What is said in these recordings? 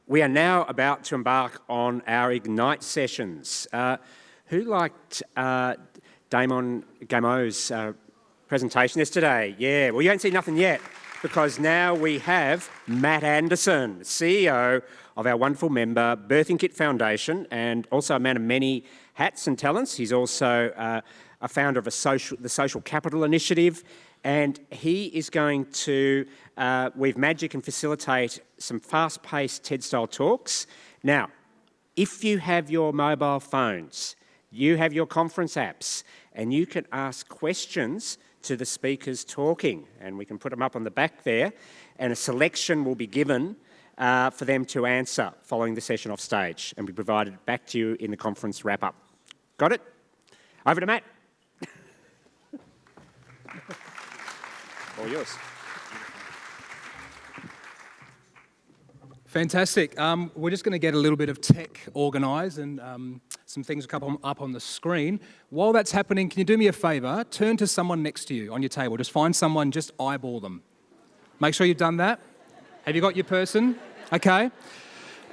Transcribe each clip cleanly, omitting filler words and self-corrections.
We are now about to embark on our Ignite sessions. Who liked Damon Gameau's presentation yesterday? Yeah, well, you ain't seen nothing yet, because now we have Matt Anderson, CEO of our wonderful member Birthing Kit Foundation, and also a man of many hats and talents. He's also a founder of the Social Capital Initiative, and he is going to weave magic and facilitate some fast-paced TED-style talks. Now, if you have your mobile phones, you have your conference apps, and you can ask questions to the speakers talking, and we can put them up on the back there, and a selection will be given for them to answer following the session off stage, and be provided back to you in the conference wrap-up. Got it? Over to Matt. All yours. Fantastic. We're just going to get a little bit of tech organised and some things come up on the screen. While that's happening, can you do me a favour? Turn to someone next to you on your table. Just find someone, just eyeball them. Make sure you've done that. Have you got your person? Okay.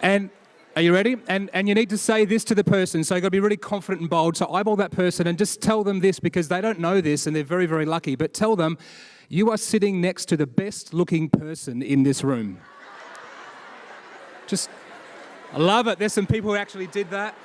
And are you ready? And you need to say this to the person, so you've got to be really confident and bold. So eyeball that person and just tell them this, because they don't know this and they're very, very lucky. But tell them, you are sitting next to the best looking person in this room. Just, I love it. There's some people who actually did that.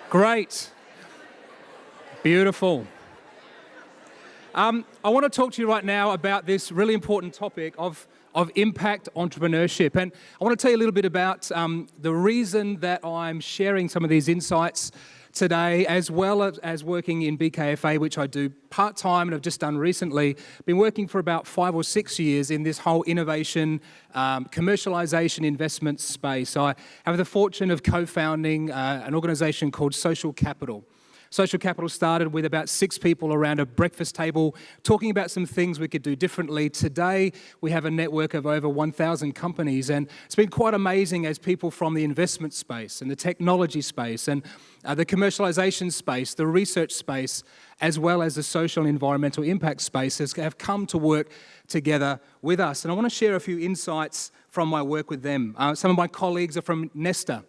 Great. Beautiful. I want to talk to you right now about this really important topic of impact entrepreneurship. And I want to tell you a little bit about the reason that I'm sharing some of these insights today, as well as working in BKFA, which I do part-time and I've just done recently. Been working for about 5 or 6 years in this whole innovation, commercialisation investment space. I have the fortune of co-founding an organisation called Social Capital. Social Capital started with about 6 people around a breakfast table talking about some things we could do differently. Today, we have a network of over 1,000 companies, and it's been quite amazing as people from the investment space and the technology space and the commercialization space, the research space, as well as the social and environmental impact spaces have come to work together with us. And I want to share a few insights from my work with them. Some of my colleagues are from Nesta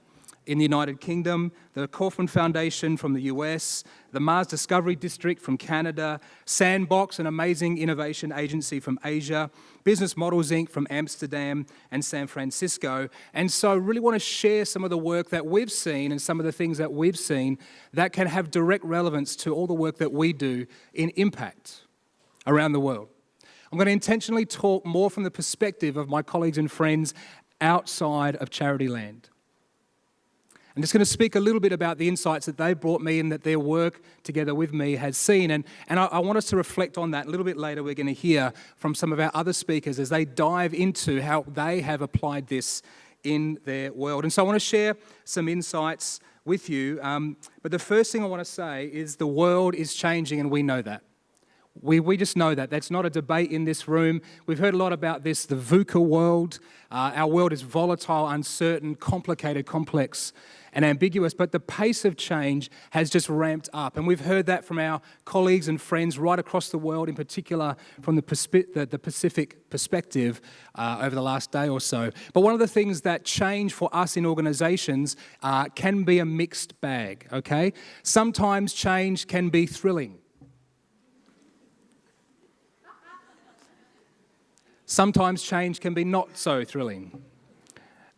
in the United Kingdom, the Kaufman Foundation from the US, the Mars Discovery District from Canada, Sandbox, an amazing innovation agency from Asia, Business Models Inc. from Amsterdam and San Francisco. And so I really want to share some of the work that we've seen and some of the things that we've seen that can have direct relevance to all the work that we do in impact around the world. I'm going to intentionally talk more from the perspective of my colleagues and friends outside of charity land. I'm just going to speak a little bit about the insights that they brought me and that their work together with me has seen. And I want us to reflect on that. A little bit later, we're going to hear from some of our other speakers as they dive into how they have applied this in their world. And so I want to share some insights with you. But the first thing I want to say is the world is changing, and we know that. We just know that. That's not a debate in this room. We've heard a lot about this, the VUCA world. Our world is volatile, uncertain, complicated, complex, and ambiguous, but the pace of change has just ramped up. And we've heard that from our colleagues and friends right across the world, in particular from the Pacific perspective over the last day or so. But one of the things that change for us in organizations can be a mixed bag, okay? Sometimes change can be thrilling. Sometimes change can be not so thrilling.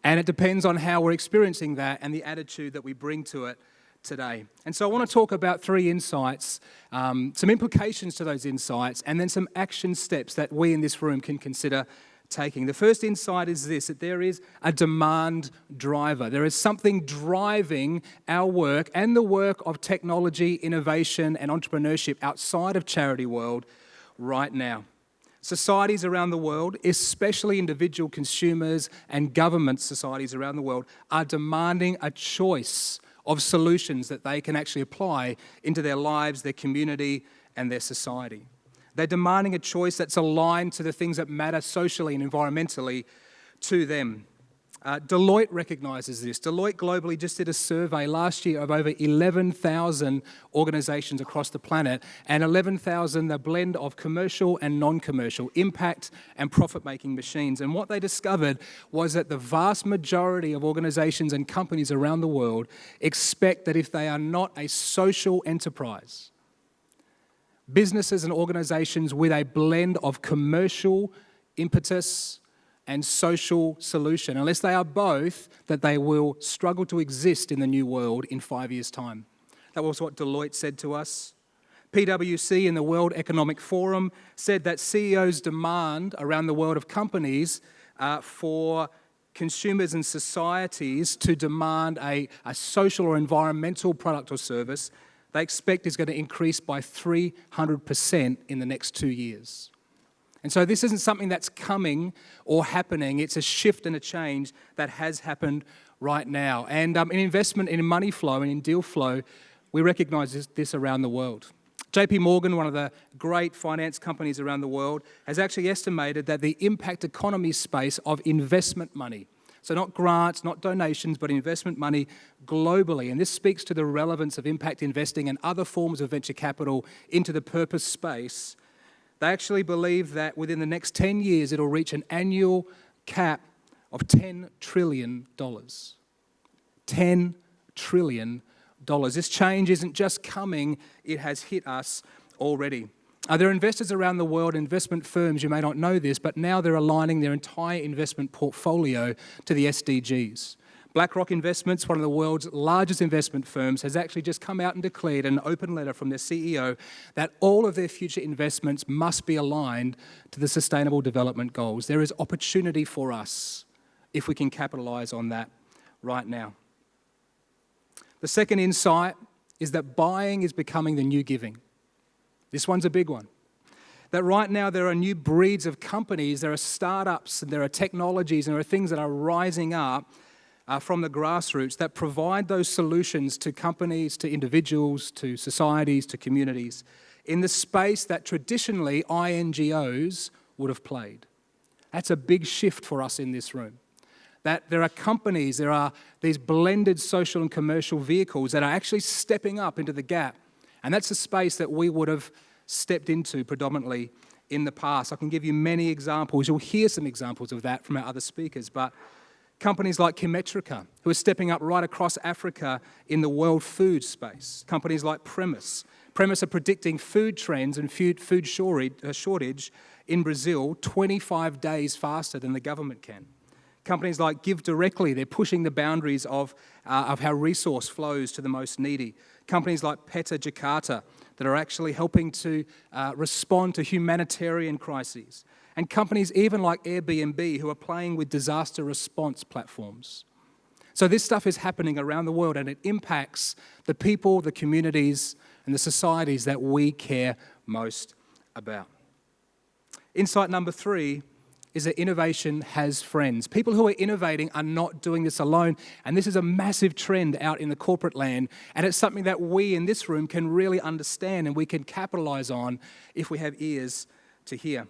And it depends on how we're experiencing that and the attitude that we bring to it today. And so I want to talk about 3 insights, some implications to those insights, and then some action steps that we in this room can consider taking. The first insight is this, that there is a demand driver. There is something driving our work and the work of technology, innovation, and entrepreneurship outside of charity world right now. Societies around the world, especially individual consumers and government societies around the world, are demanding a choice of solutions that they can actually apply into their lives, their community, and their society. They're demanding a choice that's aligned to the things that matter socially and environmentally to them. Deloitte recognises this. Deloitte globally just did a survey last year of over 11,000 organisations across the planet, and 11,000 a blend of commercial and non-commercial, impact and profit-making machines. And what they discovered was that the vast majority of organisations and companies around the world expect that if they are not a social enterprise, businesses and organisations with a blend of commercial impetus and social solution, unless they are both, that they will struggle to exist in the new world in 5 years' time. That was what Deloitte said to us. PwC and the World Economic Forum said that CEOs demand around the world of companies for consumers and societies to demand a social or environmental product or service they expect is going to increase by 300% in the next 2 years. And so this isn't something that's coming or happening. It's a shift and a change that has happened right now. And in investment, in money flow and in deal flow, we recognise this around the world. JP Morgan, one of the great finance companies around the world, has actually estimated that the impact economy space of investment money, so not grants, not donations, but investment money globally, and this speaks to the relevance of impact investing and other forms of venture capital into the purpose space. They actually believe that within the next 10 years, it'll reach an annual cap of $10 trillion. $10 trillion. This change isn't just coming, it has hit us already. There are investors around the world, investment firms, you may not know this, but now they're aligning their entire investment portfolio to the SDGs. BlackRock Investments, one of the world's largest investment firms, has actually just come out and declared an open letter from their CEO that all of their future investments must be aligned to the Sustainable Development Goals. There is opportunity for us if we can capitalise on that right now. The second insight is that buying is becoming the new giving. This one's a big one. That right now there are new breeds of companies, there are startups, and there are technologies, and there are things that are rising up from the grassroots that provide those solutions to companies, to individuals, to societies, to communities in the space that traditionally INGOs would have played. That's a big shift for us in this room. That there are companies, there are these blended social and commercial vehicles that are actually stepping up into the gap. And that's a space that we would have stepped into predominantly in the past. I can give you many examples. You'll hear some examples of that from our other speakers. But companies like Chemetrica, who are stepping up right across Africa in the world food space. Companies like Premise. Premise are predicting food trends and food shortage in Brazil 25 days faster than the government can. Companies like Give Directly, they're pushing the boundaries of how resource flows to the most needy. Companies like Peta Jakarta that are actually helping to respond to humanitarian crises. And companies even like Airbnb who are playing with disaster response platforms. So this stuff is happening around the world and it impacts the people, the communities, and the societies that we care most about. Insight number 3 is that innovation has friends. People who are innovating are not doing this alone, and this is a massive trend out in the corporate land, and it's something that we in this room can really understand and we can capitalise on if we have ears to hear.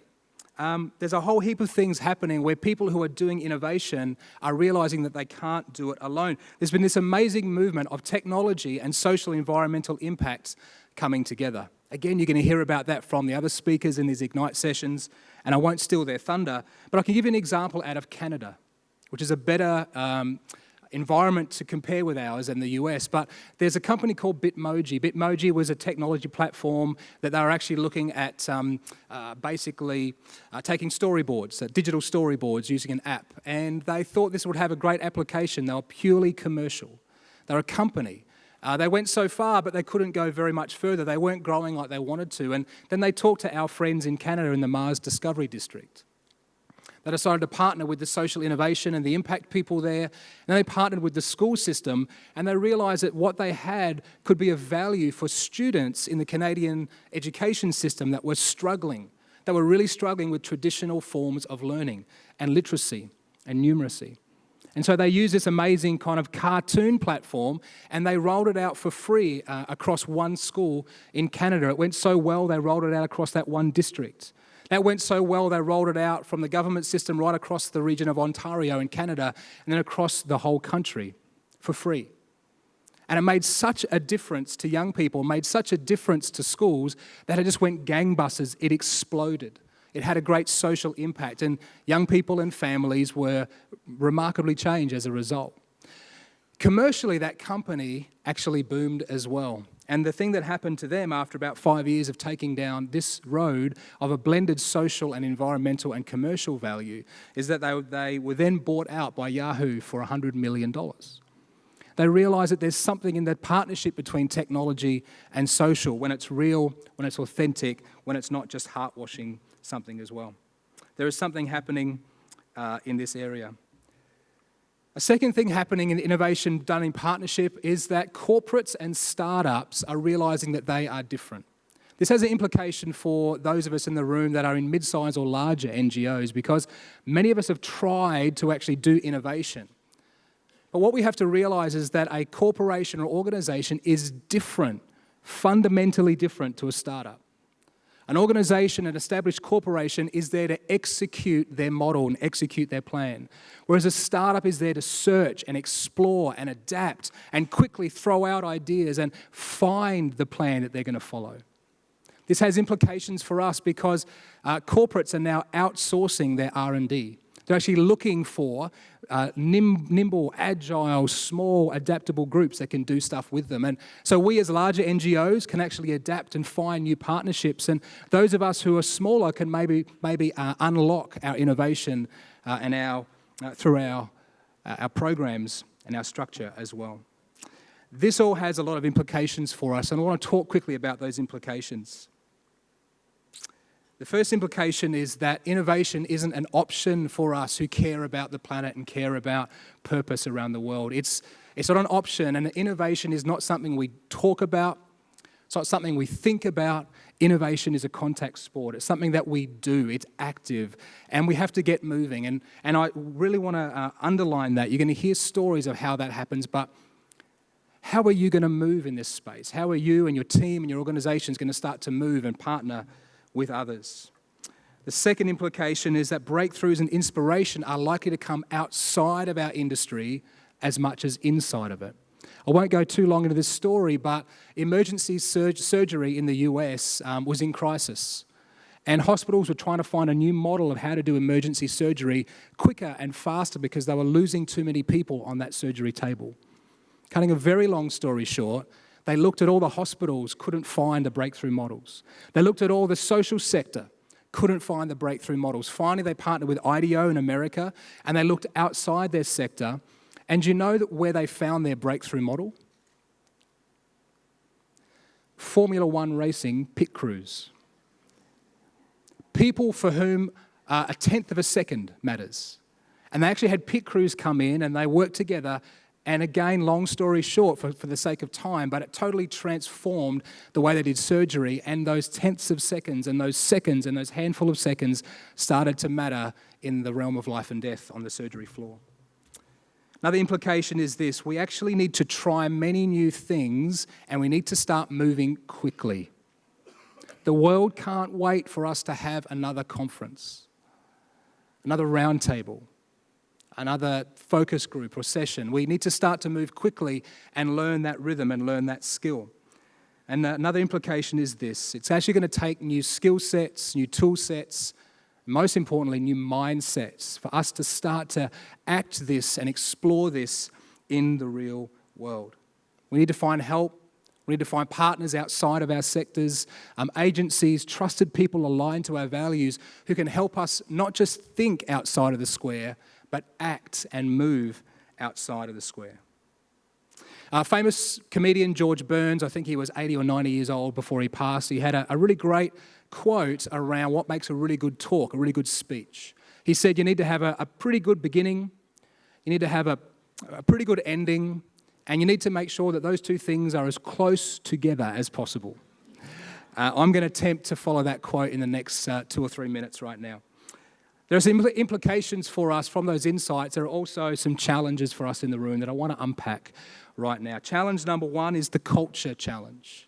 There's a whole heap of things happening where people who are doing innovation are realising that they can't do it alone. There's been this amazing movement of technology and social environmental impacts coming together. Again, you're going to hear about that from the other speakers in these Ignite sessions, and I won't steal their thunder, but I can give you an example out of Canada, which is a better environment to compare with ours in the US. But there's a company called Bitmoji. Bitmoji was a technology platform that they were actually looking at basically taking storyboards, digital storyboards using an app, and they thought this would have a great application. They were purely commercial. They're a company. They went so far, but they couldn't go very much further. They weren't growing like they wanted to. And then they talked to our friends in Canada in the Mars Discovery District. They decided to partner with the social innovation and the impact people there. And then they partnered with the school system, and they realised that what they had could be of value for students in the Canadian education system that were struggling. They were really struggling with traditional forms of learning and literacy and numeracy. And so they used this amazing kind of cartoon platform and they rolled it out for free across one school in Canada. It went so well, they rolled it out across that one district. That went so well, they rolled it out from the government system right across the region of Ontario in Canada and then across the whole country for free. And it made such a difference to young people, made such a difference to schools that it just went gangbusters. It exploded. It had a great social impact, and young people and families were remarkably changed as a result. Commercially, that company actually boomed as well. And the thing that happened to them after about 5 years of taking down this road of a blended social and environmental and commercial value is that they were then bought out by Yahoo for $100 million. They realise that there's something in that partnership between technology and social when it's real, when it's authentic, when it's not just heart-washing something as well. There is something happening in this area. A second thing happening in innovation done in partnership is that corporates and startups are realising that they are different. This has an implication for those of us in the room that are in mid-size or larger NGOs because many of us have tried to actually do innovation. But what we have to realise is that a corporation or organisation is different, fundamentally different to a startup. An organisation, an established corporation, is there to execute their model and execute their plan. Whereas a startup is there to search and explore and adapt and quickly throw out ideas and find the plan that they're going to follow. This has implications for us because corporates are now outsourcing their R&D. They're actually looking for nimble, agile, small, adaptable groups that can do stuff with them. And so we as larger NGOs can actually adapt and find new partnerships. And those of us who are smaller can maybe unlock our innovation and through our programs and our structure as well. This all has a lot of implications for us, and I want to talk quickly about those implications. The first implication is that innovation isn't an option for us who care about the planet and care about purpose around the world. It's not an option, and innovation is not something we talk about. It's not something we think about. Innovation is a contact sport. It's something that we do. It's active, and we have to get moving. And I really want to underline that. You're going to hear stories of how that happens, but how are you going to move in this space? How are you and your team and your organizations going to start to move and partner with others? The second implication is that breakthroughs and inspiration are likely to come outside of our industry as much as inside of it. I won't go too long into this story, but emergency surgery in the US was in crisis. And hospitals were trying to find a new model of how to do emergency surgery quicker and faster because they were losing too many people on that surgery table. Cutting a very long story short, they looked at all the hospitals, couldn't find the breakthrough models. They looked at all the social sector, couldn't find the breakthrough models. Finally, they partnered with IDEO in America, and they looked outside their sector. And you know where they found their breakthrough model? Formula One racing pit crews. People for whom a tenth of a second matters. And they actually had pit crews come in, and they worked together. And again, long story short, for the sake of time, but it totally transformed the way they did surgery, and those tenths of seconds and those handful of seconds started to matter in the realm of life and death on the surgery floor. Another implication is this: we actually need to try many new things, and we need to start moving quickly. The world can't wait for us to have another conference, another roundtable, another focus group or session. We need to start to move quickly and learn that rhythm and learn that skill. And another implication is this: it's actually going to take new skill sets, new tool sets, most importantly, new mindsets for us to start to act this and explore this in the real world. We need to find help. We need to find partners outside of our sectors, agencies, trusted people aligned to our values who can help us not just think outside of the square, but act and move outside of the square. Famous comedian George Burns, I think he was 80 or 90 years old before he passed, he had a really great quote around what makes a really good talk, a really good speech. He said you need to have a pretty good beginning, you need to have a pretty good ending, and you need to make sure that those two things are as close together as possible. I'm going to attempt to follow that quote in the next 2 or 3 minutes right now. There are some implications for us from those insights. There are also some challenges for us in the room that I want to unpack right now. Challenge number one is the culture challenge.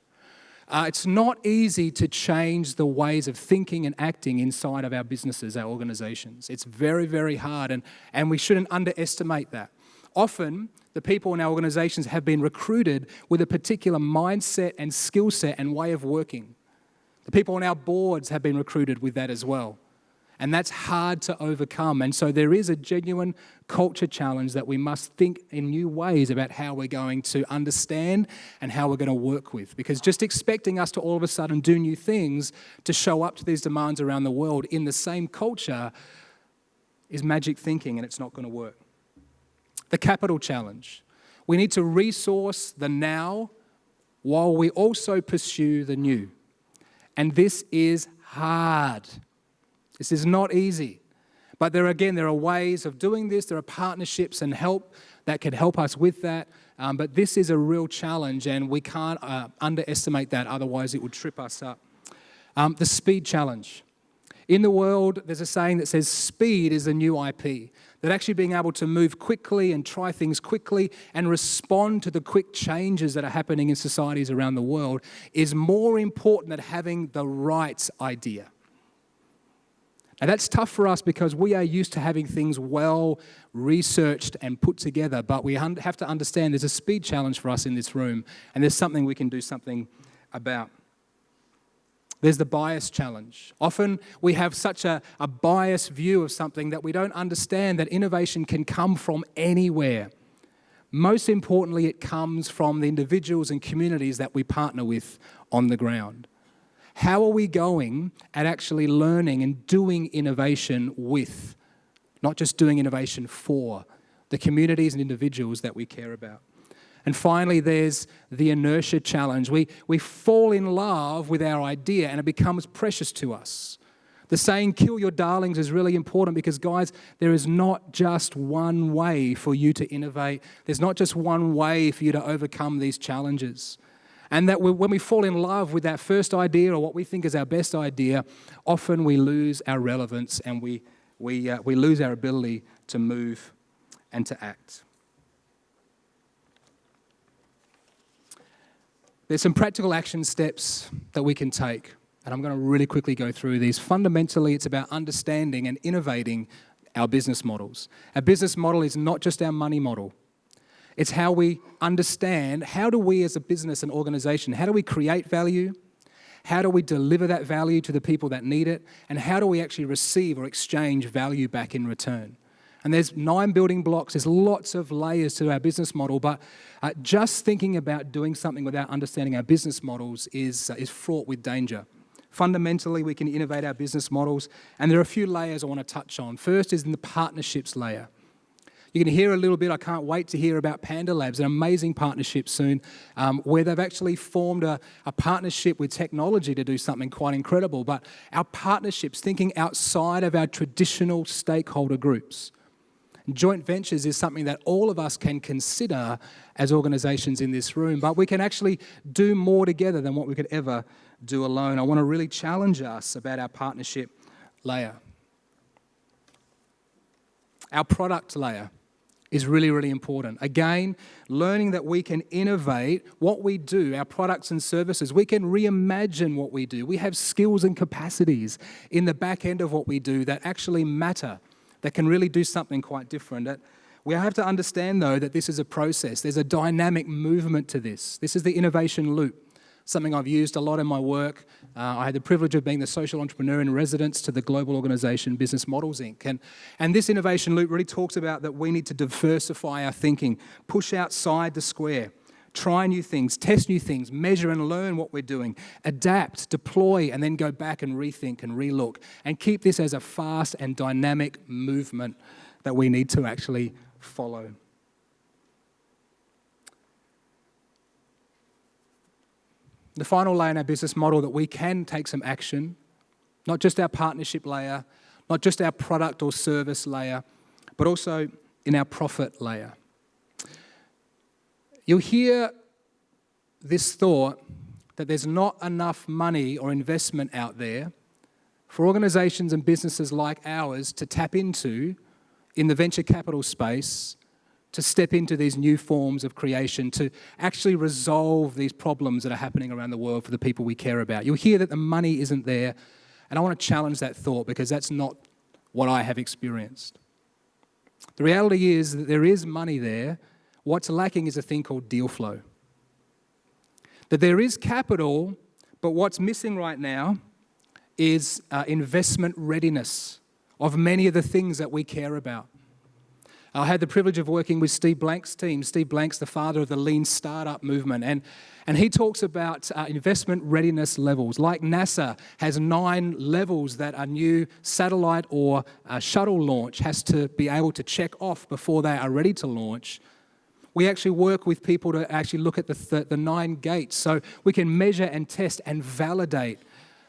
It's not easy to change the ways of thinking and acting inside of our businesses, our organisations. It's very, very hard, and we shouldn't underestimate that. Often, the people in our organisations have been recruited with a particular mindset and skill set and way of working. The people on our boards have been recruited with that as well. And that's hard to overcome. And so there is a genuine culture challenge that we must think in new ways about how we're going to understand and how we're going to work with. Because just expecting us to all of a sudden do new things to show up to these demands around the world in the same culture is magic thinking, and it's not going to work. The capital challenge. We need to resource the now while we also pursue the new. And this is hard. This is not easy. But there are ways of doing this. There are partnerships and help that can help us with that. But this is a real challenge, and we can't underestimate that, otherwise it would trip us up. The speed challenge. In the world, there's a saying that says speed is the new IP. That actually being able to move quickly and try things quickly and respond to the quick changes that are happening in societies around the world is more important than having the right idea. And that's tough for us because we are used to having things well researched and put together, but we have to understand there's a speed challenge for us in this room, and there's something we can do something about. There's the bias challenge. Often we have such a biased view of something that we don't understand that innovation can come from anywhere. Most importantly, it comes from the individuals and communities that we partner with on the ground. How are we going at actually learning and doing innovation with, not just doing innovation for, the communities and individuals that we care about? And finally, there's the inertia challenge. We fall in love with our idea and it becomes precious to us. The saying, kill your darlings, is really important because, guys, there is not just one way for you to innovate. There's not just one way for you to overcome these challenges. And that when we fall in love with that first idea or what we think is our best idea, often we lose our relevance and we lose our ability to move and to act. There's some practical action steps that we can take, and I'm going to really quickly go through these. Fundamentally, it's about understanding and innovating our business models. Our business model is not just our money model. It's how we understand, how do we as a business and organisation, how do we create value? How do we deliver that value to the people that need it? And how do we actually receive or exchange value back in return? And there's 9 building blocks, there's lots of layers to our business model, but just thinking about doing something without understanding our business models is fraught with danger. Fundamentally, we can innovate our business models, and there are a few layers I want to touch on. First is in the partnerships layer. You're going to hear a little bit, I can't wait to hear about Panda Labs, an amazing partnership soon, where they've actually formed a partnership with technology to do something quite incredible. But our partnerships, thinking outside of our traditional stakeholder groups. Joint ventures is something that all of us can consider as organisations in this room, but we can actually do more together than what we could ever do alone. I want to really challenge us about our partnership layer. Our product layer is really, really important. Again, learning that we can innovate what we do, our products and services. We can reimagine what we do. We have skills and capacities in the back end of what we do that actually matter, that can really do something quite different. We have to understand, though, that this is a process. There's a dynamic movement to this. This is the innovation loop, something I've used a lot in my work. I had the privilege of being the social entrepreneur in residence to the global organisation Business Models, Inc. And this innovation loop really talks about that we need to diversify our thinking, push outside the square, try new things, test new things, measure and learn what we're doing, adapt, deploy, and then go back and rethink and relook, and keep this as a fast and dynamic movement that we need to actually follow. The final layer in our business model that we can take some action, not just our partnership layer, not just our product or service layer, but also in our profit layer. You'll hear this thought that there's not enough money or investment out there for organisations and businesses like ours to tap into in the venture capital space to step into these new forms of creation, to actually resolve these problems that are happening around the world for the people we care about. You'll hear that the money isn't there, and I want to challenge that thought because that's not what I have experienced. The reality is that there is money there. What's lacking is a thing called deal flow. That there is capital, but what's missing right now is investment readiness of many of the things that we care about. I had the privilege of working with Steve Blank's team. Steve Blank's the father of the lean startup movement, and he talks about investment readiness levels. Like NASA has 9 levels that a new satellite or a shuttle launch has to be able to check off before they are ready to launch. We actually work with people to actually look at the 9 gates so we can measure and test and validate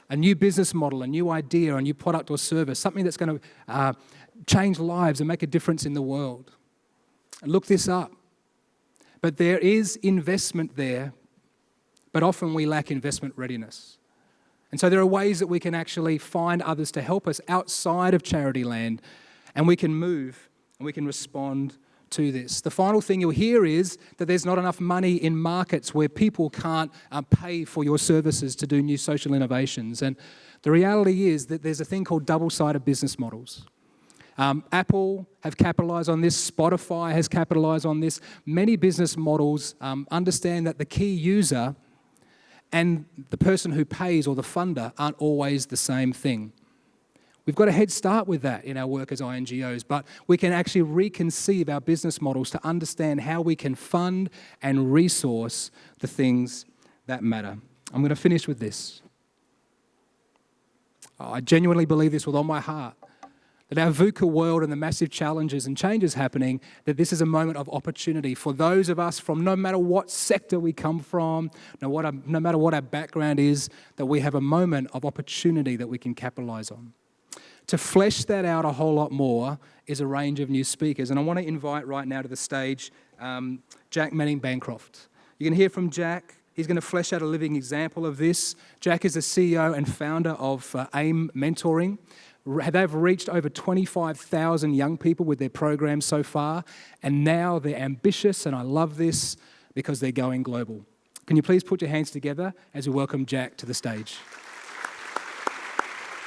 a new business model, a new idea, a new product or service, something that's going to change lives and make a difference in the world. Look this up. But there is investment there, but often we lack investment readiness. And so there are ways that we can actually find others to help us outside of charity land, and we can move and we can respond to this. The final thing you'll hear is that there's not enough money in markets where people can't pay for your services to do new social innovations. And the reality is that there's a thing called double-sided business models. Apple have capitalized on this. Spotify has capitalized on this. Many business models understand that the key user and the person who pays or the funder aren't always the same thing. We've got a head start with that in our work as INGOs, but we can actually reconceive our business models to understand how we can fund and resource the things that matter. I'm going to finish with this. I genuinely believe this with all my heart, that our VUCA world and the massive challenges and changes happening, that this is a moment of opportunity for those of us from no matter what sector we come from, no matter what our background is, that we have a moment of opportunity that we can capitalize on. To flesh that out a whole lot more is a range of new speakers. And I want to invite right now to the stage Jack Manning-Bancroft. You can hear from Jack. He's going to flesh out a living example of this. Jack is the CEO and founder of AIM Mentoring. They've reached over 25,000 young people with their program so far, and now they're ambitious, and I love this because they're going global. Can you please put your hands together as we welcome Jack to the stage?